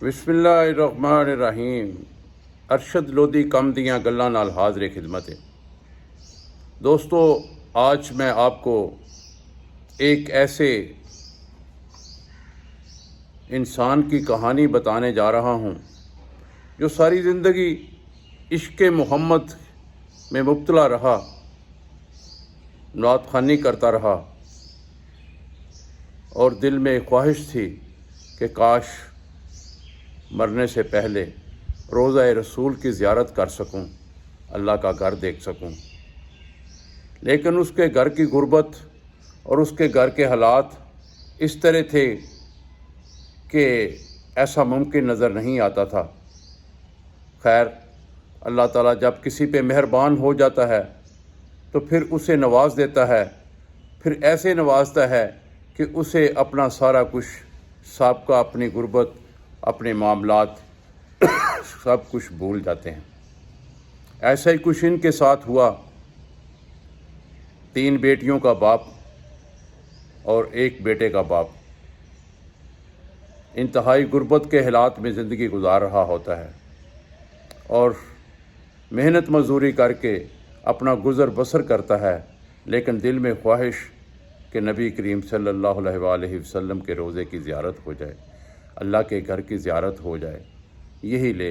बिस्मिल्लाहिर्रहमानिर्रहीम। अरशद लोधी कम दियाँ गल्लां नाल हाज़िर खिदमत है। दोस्तों, आज मैं आपको एक ऐसे इंसान की कहानी बताने जा रहा हूँ जो सारी ज़िंदगी इश्क़ मोहम्मद में मुब्तला रहा, नात ख़वानी करता रहा और दिल में ख्वाहिश थी कि काश मरने से पहले रोज़ा रसूल की ज़ियारत कर सकूं, अल्लाह का घर देख सकूं। लेकिन उसके घर की गुर्बत और उसके घर के हालात इस तरह थे कि ऐसा मुमकिन नज़र नहीं आता था। खैर, अल्लाह ताला जब किसी पे मेहरबान हो जाता है तो फिर उसे नवाज देता है, फिर ऐसे नवाजता है कि उसे अपना सारा कुछ, साबका अपनी गुर्बत, अपने मामलात सब कुछ भूल जाते हैं। ऐसा ही कुछ इनके साथ हुआ। 3 बेटियों का बाप और 1 बेटे का बाप इंतहाई गुर्बत के हालात में ज़िंदगी गुजार रहा होता है और मेहनत मजदूरी करके अपना गुज़र बसर करता है, लेकिन दिल में ख्वाहिश कि नबी करीम सल्लल्लाहु अलैहि वसल्लम के रोज़े की ज़ियारत हो जाए, अल्लाह के घर की ज़ियारत हो जाए, यही ले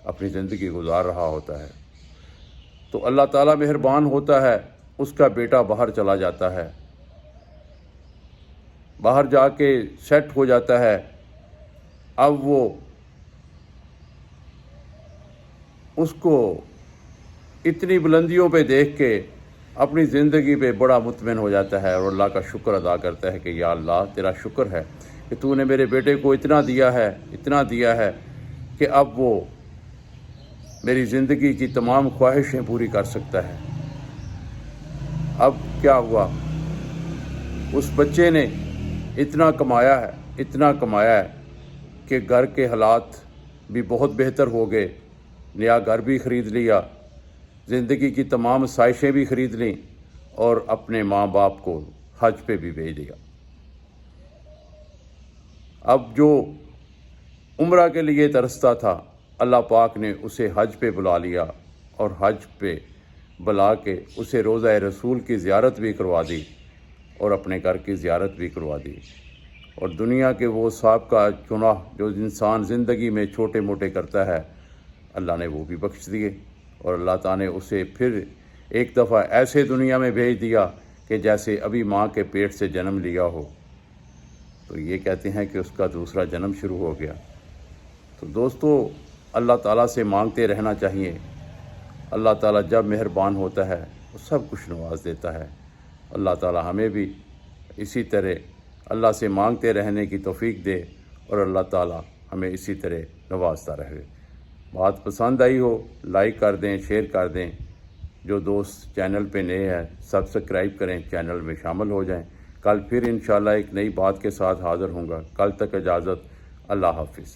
अपनी ज़िंदगी गुजार रहा होता है। तो अल्लाह ताला मेहरबान होता है, उसका बेटा बाहर चला जाता है, बाहर जाके सेट हो जाता है। अब वो उसको इतनी बुलंदियों पे देख के अपनी ज़िंदगी पे बड़ा मुतमिन हो जाता है और अल्लाह का शुक्र अदा करता है कि या अल्लाह, तेरा शुक्र है कि तूने मेरे बेटे को इतना दिया है कि अब वो मेरी ज़िंदगी की तमाम ख्वाहिशें पूरी कर सकता है। अब क्या हुआ, उस बच्चे ने इतना कमाया है कि घर के हालात भी बहुत बेहतर हो गए, नया घर भी ख़रीद लिया, ज़िंदगी की तमाम साइशें भी ख़रीद लीं और अपने माँ बाप को हज पे भी भेज दिया। अब जो उम्रा के लिए तरसता था, अल्लाह पाक ने उसे हज पे बुला लिया और हज पे बुला के उसे रोज़ा रसूल की ज़ियारत भी करवा दी और अपने घर की ज़ियारत भी करवा दी। और दुनिया के वो साबका गुनाह जो इंसान ज़िंदगी में छोटे मोटे करता है, अल्लाह ने वो भी बख्श दिए और अल्लाह ताला ने उसे फिर एक दफ़ा ऐसे दुनिया में भेज दिया कि जैसे अभी माँ के पेट से जन्म लिया हो। तो ये कहते हैं कि उसका दूसरा जन्म शुरू हो गया। तो दोस्तों, अल्लाह ताला से मांगते रहना चाहिए। अल्लाह ताला जब मेहरबान होता है वो सब कुछ नवाज देता है। अल्लाह ताला हमें भी इसी तरह अल्लाह से मांगते रहने की तौफीक दे और अल्लाह ताला हमें इसी तरह नवाजता रहे। बात पसंद आई हो, लाइक कर दें, शेयर कर दें। जो दोस्त चैनल पे नए हैं, सब्सक्राइब करें, चैनल में शामिल हो जाएं। कल फिर इंशाल्लाह एक नई बात के साथ हाज़िर होऊंगा। कल तक इजाज़त, अल्लाह हाफिज़।